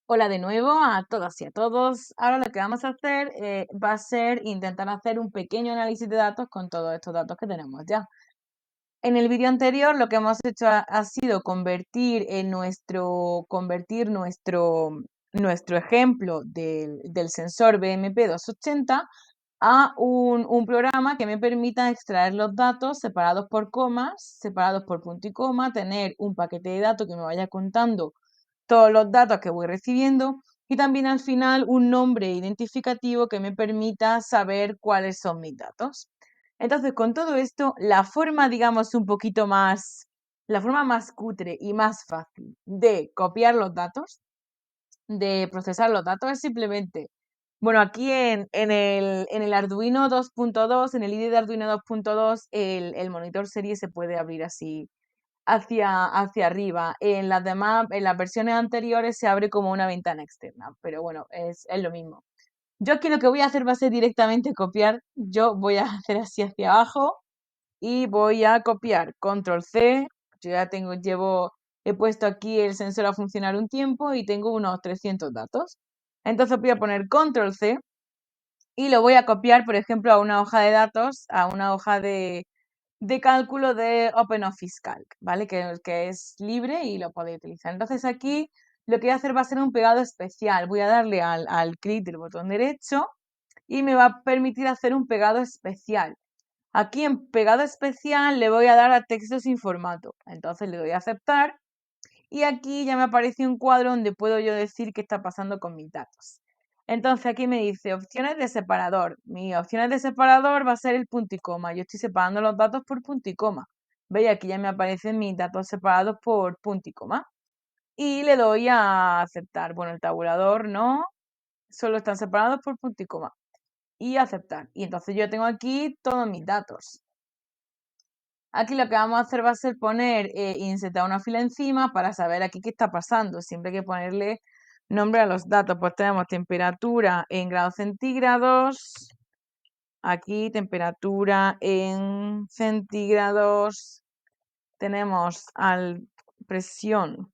Hola de nuevo a todas y a todos. Ahora lo que vamos a hacer va a ser intentar hacer un pequeño análisis de datos con todos estos datos que tenemos ya. En el vídeo anterior lo que hemos hecho ha sido convertir nuestro ejemplo del sensor BMP280 a un programa que me permita extraer los datos separados por comas, separados por punto y coma, tener un paquete de datos que me vaya contando todos los datos que voy recibiendo y también al final un nombre identificativo que me permita saber cuáles son mis datos. Entonces, con todo esto, la forma, digamos, la forma más cutre y más fácil de copiar los datos, de procesar los datos es simplemente, bueno, aquí en el Arduino 2.2, en el IDE de Arduino 2.2, el monitor serie se puede abrir así hacia arriba. En las demás, en las versiones anteriores se abre como una ventana externa, pero bueno, es lo mismo. Yo aquí lo que voy a hacer va a ser directamente copiar. Yo voy a hacer así hacia abajo y voy a copiar control C. Yo ya he puesto aquí el sensor a funcionar un tiempo y tengo unos 300 datos. Entonces voy a poner control C y lo voy a copiar, por ejemplo, a una hoja de datos, a una hoja de cálculo de OpenOffice Calc, ¿vale? Que es libre y lo podéis utilizar. Entonces aquí lo que voy a hacer va a ser un pegado especial. Voy a darle al clic del botón derecho y me va a permitir hacer un pegado especial. Aquí en pegado especial le voy a dar a texto sin formato. Entonces le doy a aceptar y aquí ya me aparece un cuadro donde puedo yo decir qué está pasando con mis datos. Entonces aquí me dice opciones de separador. Mi opciones de separador va a ser el punto y coma. Yo estoy separando los datos por punto y coma. ¿Veis? Aquí ya me aparecen mis datos separados por punto y coma. Y le doy a aceptar. Bueno, el tabulador no, solo están separados por punto y coma. Y aceptar. Y entonces yo tengo aquí todos mis datos. Aquí lo que vamos a hacer va a ser poner, insertar una fila encima para saber aquí qué está pasando. Siempre hay que ponerle nombre a los datos. Pues tenemos temperatura en grados centígrados. Aquí temperatura en centígrados. Tenemos presión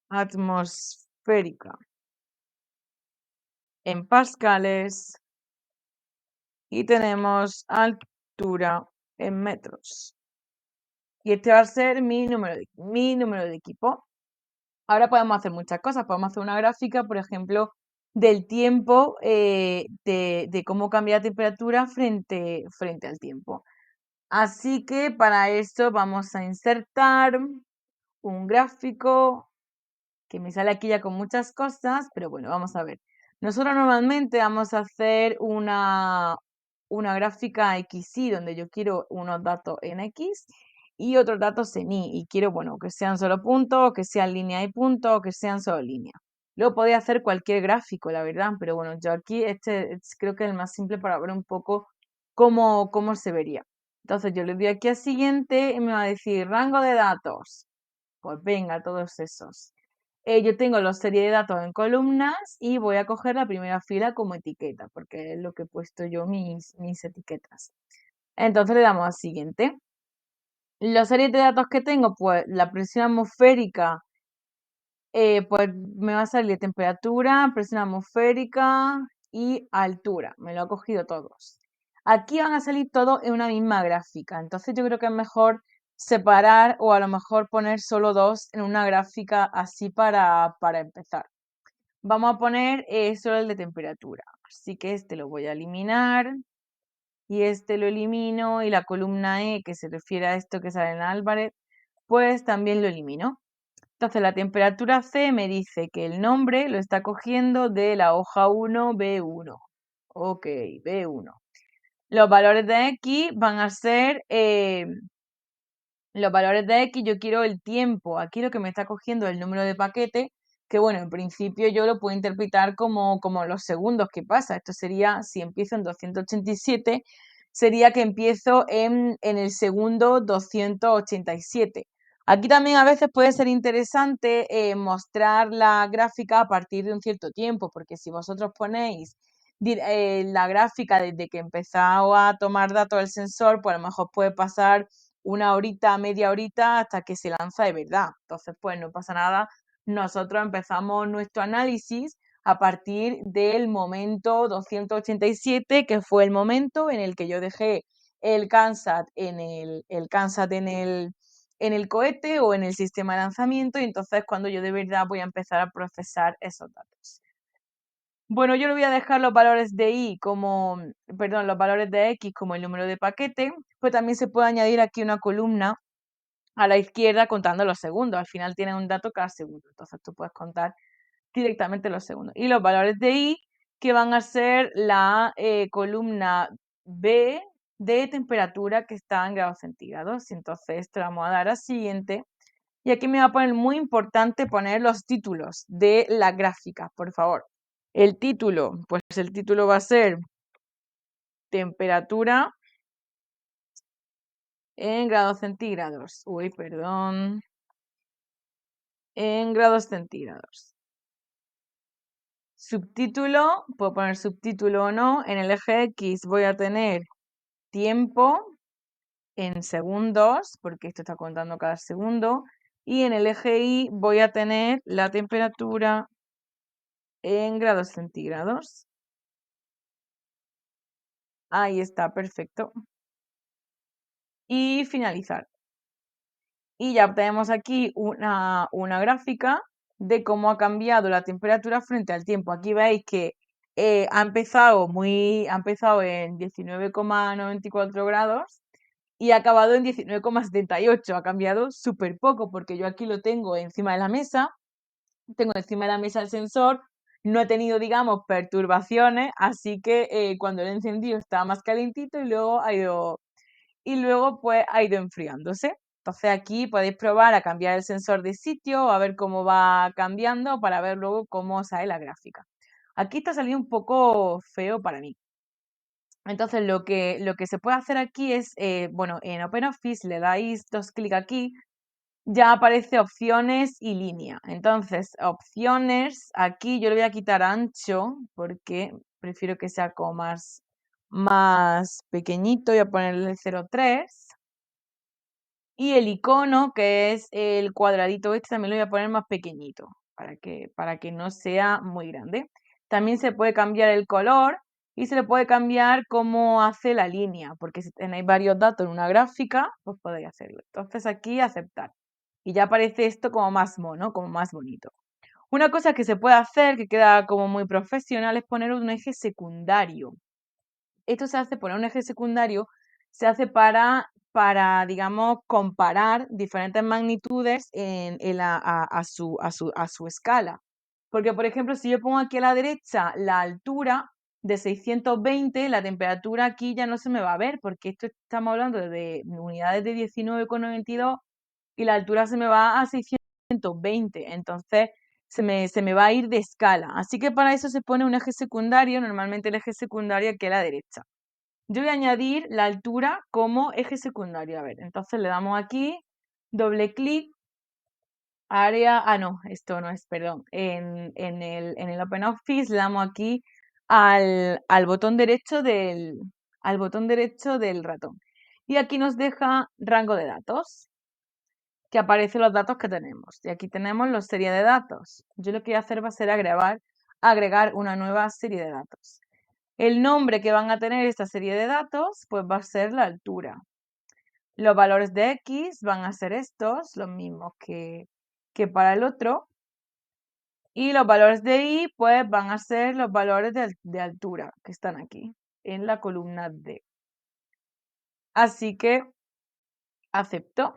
atmosférica en pascales. Y tenemos altura en metros. Y este va a ser mi número de equipo. Ahora podemos hacer muchas cosas. Podemos hacer una gráfica, por ejemplo, del tiempo, de cómo cambia la temperatura frente al tiempo. Así que para esto vamos a insertar un gráfico que me sale aquí ya con muchas cosas, pero bueno, vamos a ver. Nosotros normalmente vamos a hacer una gráfica XY donde yo quiero unos datos en X y otros datos en Y. Y quiero, bueno, que sean solo puntos, que sean línea y punto, que sean solo línea. Luego podía hacer cualquier gráfico, la verdad, pero bueno, yo aquí creo que es el más simple para ver un poco cómo se vería. Entonces yo le doy aquí a siguiente y me va a decir rango de datos. Pues venga, todos esos. Yo tengo los series de datos en columnas y voy a coger la primera fila como etiqueta, porque es lo que he puesto yo mis etiquetas. Entonces le damos a siguiente. Los series de datos que tengo, pues la presión atmosférica, pues me va a salir temperatura, presión atmosférica y altura. Me lo ha cogido todos. Aquí van a salir todos en una misma gráfica. Entonces yo creo que es mejor separar o a lo mejor poner solo dos en una gráfica así para empezar. Vamos a poner solo el de temperatura. Así que este lo voy a eliminar y este lo elimino y la columna E que se refiere a esto que sale en Álvarez, pues también lo elimino. Entonces la temperatura C me dice que el nombre lo está cogiendo de la hoja 1 B1. Ok, B1. Los valores de X van a ser los valores de X, yo quiero el tiempo. Aquí lo que me está cogiendo es el número de paquete, que bueno, en principio yo lo puedo interpretar como los segundos que pasa. Esto sería, si empiezo en 287, sería que empiezo en el segundo 287. Aquí también a veces puede ser interesante mostrar la gráfica a partir de un cierto tiempo, porque si vosotros ponéis la gráfica desde que empezó a tomar datos el sensor, pues a lo mejor puede pasar una horita, media horita hasta que se lanza de verdad. Entonces, pues no pasa nada nosotros empezamos nuestro análisis a partir del momento 287, que fue el momento en el que yo dejé el CANSAT en el cohete o en el sistema de lanzamiento, y entonces cuando yo de verdad voy a empezar a procesar esos datos. Bueno, yo le voy a dejar los valores de y como, perdón, los valores de x como el número de paquete, pues también se puede añadir aquí una columna a la izquierda contando los segundos. Al final tiene un dato cada segundo, entonces tú puedes contar directamente los segundos. Y los valores de i, que van a ser la columna B de temperatura que está en grados centígrados. Y entonces esto lo vamos a dar a siguiente. Y aquí me va a poner muy importante poner los títulos de la gráfica, por favor. El título, pues el título va a ser temperatura en grados centígrados. Uy, perdón. En grados centígrados. Subtítulo, puedo poner subtítulo o no. En el eje X voy a tener tiempo en segundos, porque esto está contando cada segundo. Y en el eje Y voy a tener la temperatura en grados centígrados. Ahí está, perfecto. Y finalizar. Y ya tenemos aquí una gráfica de cómo ha cambiado la temperatura frente al tiempo. Aquí veis que ha empezado en 19,94 grados y ha acabado en 19,78. Ha cambiado súper poco porque yo aquí lo tengo encima de la mesa, tengo encima de la mesa el sensor, no he tenido, digamos, perturbaciones, así que cuando lo he encendido estaba más calentito y luego pues ha ido enfriándose. Entonces aquí podéis probar a cambiar el sensor de sitio, a ver cómo va cambiando para ver luego cómo sale la gráfica. Aquí está saliendo un poco feo para mí. Entonces lo que se puede hacer aquí es, bueno, en OpenOffice le dais dos clics aquí, ya aparece opciones y línea. Entonces, opciones, aquí yo le voy a quitar ancho porque prefiero que sea como más pequeñito, voy a ponerle 0,3. Y el icono, que es el cuadradito este, también lo voy a poner más pequeñito, para que no sea muy grande. También se puede cambiar el color y se le puede cambiar cómo hace la línea, porque si tenéis varios datos en una gráfica, pues podéis hacerlo. Entonces aquí aceptar. Y ya aparece esto como más mono, como más bonito. Una cosa que se puede hacer, que queda como muy profesional, es poner un eje secundario. Esto se hace, poner un eje secundario, se hace digamos, comparar diferentes magnitudes a su escala. Porque, por ejemplo, si yo pongo aquí a la derecha la altura de 620, la temperatura aquí ya no se me va a ver, porque esto estamos hablando de unidades de 19,92 y la altura se me va a 620. Entonces, se me va a ir de escala. Así que para eso se pone un eje secundario, normalmente el eje secundario aquí a la derecha. Yo voy a añadir la altura como eje secundario. A ver, entonces le damos aquí, doble clic, área, no, esto no es, perdón, en el OpenOffice le damos aquí al botón derecho al botón derecho del ratón. Y aquí nos deja rango de datos, que aparecen los datos que tenemos. Y aquí tenemos la serie de datos. Yo lo que voy a hacer va a ser agregar una nueva serie de datos. El nombre que van a tener esta serie de datos, pues va a ser la altura. Los valores de X van a ser estos, los mismos que para el otro. Y los valores de Y, pues van a ser los valores de altura que están aquí, en la columna D. Así que acepto.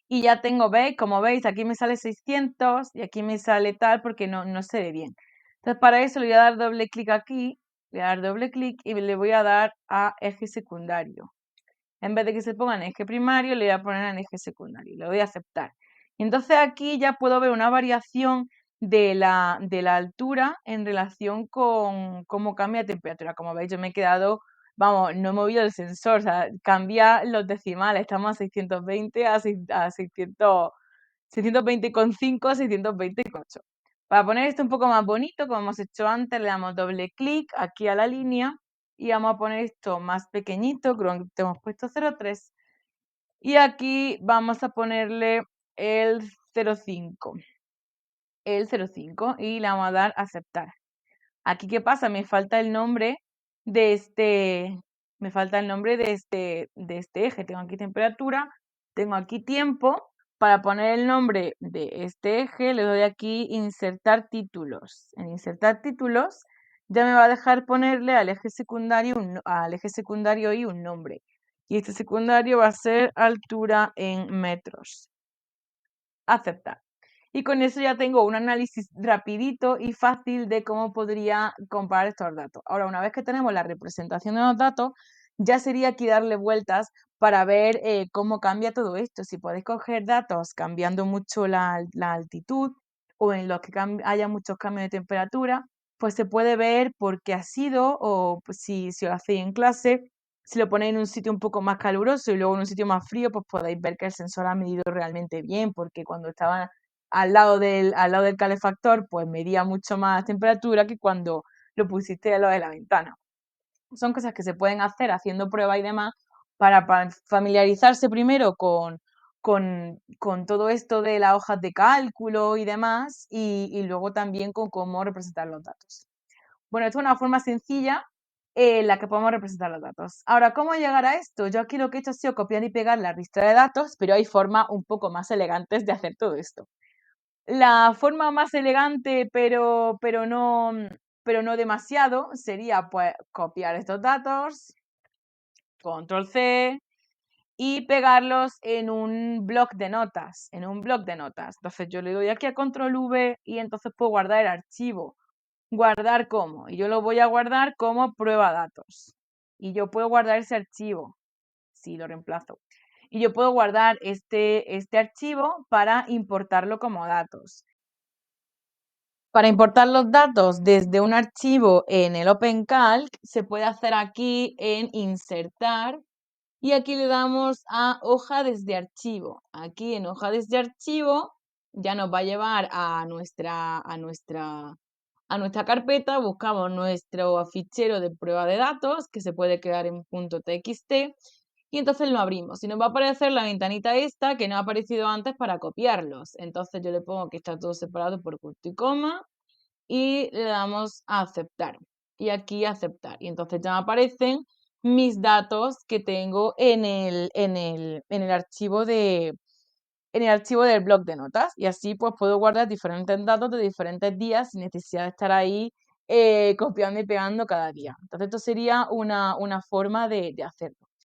Y ya tengo, ¿veis? Como veis, aquí me sale 600 y aquí me sale tal porque no se ve bien. Entonces, para eso le voy a dar doble clic aquí, le voy a dar doble clic y le voy a dar a eje secundario. En vez de que se ponga en eje primario, le voy a poner en eje secundario. Le voy a aceptar. Y entonces aquí ya puedo ver una variación de la altura en relación con cómo cambia la temperatura. Como veis, yo me he quedado, vamos, no he movido el sensor, o sea, cambia los decimales. Estamos a 620, a 600, 620,5, 620,8. Para poner esto un poco más bonito, como hemos hecho antes, le damos doble clic aquí a la línea y vamos a poner esto más pequeñito, creo que hemos puesto 0,3. Y aquí vamos a ponerle el 05. El 05 y le vamos a dar aceptar. Aquí, ¿qué pasa? Me falta el nombre de este, de este eje. Tengo aquí temperatura, tengo aquí tiempo. Para poner el nombre de este eje, le doy aquí insertar títulos. En insertar títulos, ya me va a dejar ponerle al eje secundario, y un nombre. Y este secundario va a ser altura en metros. Aceptar. Y con eso ya tengo un análisis rapidito y fácil de cómo podría comparar estos datos. Ahora, una vez que tenemos la representación de los datos, ya sería aquí darle vueltas para ver cómo cambia todo esto. Si podéis coger datos cambiando mucho la altitud o en los que haya muchos cambios de temperatura, pues se puede ver por qué ha sido, o pues, si lo hacéis en clase, si lo ponéis en un sitio un poco más caluroso y luego en un sitio más frío, pues podéis ver que el sensor ha medido realmente bien, porque cuando estaba al lado del calefactor, pues medía mucho más temperatura que cuando lo pusiste al lado de la ventana. Son cosas que se pueden hacer haciendo pruebas y demás para familiarizarse primero con todo esto de las hojas de cálculo y demás, y luego también con cómo representar los datos. Bueno, esto es una forma sencilla en la que podemos representar los datos. Ahora, ¿cómo llegar a esto? Yo aquí lo que he hecho ha sido copiar y pegar la lista de datos, pero hay formas un poco más elegantes de hacer todo esto. La forma más elegante, pero no demasiado, sería pues copiar estos datos, control C, y pegarlos en un bloc de notas, Entonces yo le doy aquí a control V y entonces puedo guardar el archivo. ¿Guardar cómo? Y yo lo voy a guardar como prueba datos. Y yo puedo guardar ese archivo. Sí, lo reemplazo. Y yo puedo guardar este archivo para importarlo como datos. Para importar los datos desde un archivo en el OpenCalc, se puede hacer aquí en insertar y aquí le damos a hoja desde archivo. Aquí en hoja desde archivo ya nos va a llevar a nuestra carpeta, buscamos nuestro fichero de prueba de datos que se puede crear en .txt y entonces lo abrimos. Y nos va a aparecer la ventanita esta que no ha aparecido antes para copiarlos. Entonces yo le pongo que está todo separado por punto y coma y le damos a aceptar. Y aquí aceptar. Y entonces ya me aparecen mis datos que tengo en el archivo del bloc de notas. Y así pues puedo guardar diferentes datos de diferentes días sin necesidad de estar ahí copiando y pegando cada día. Entonces esto sería una forma de hacerlo.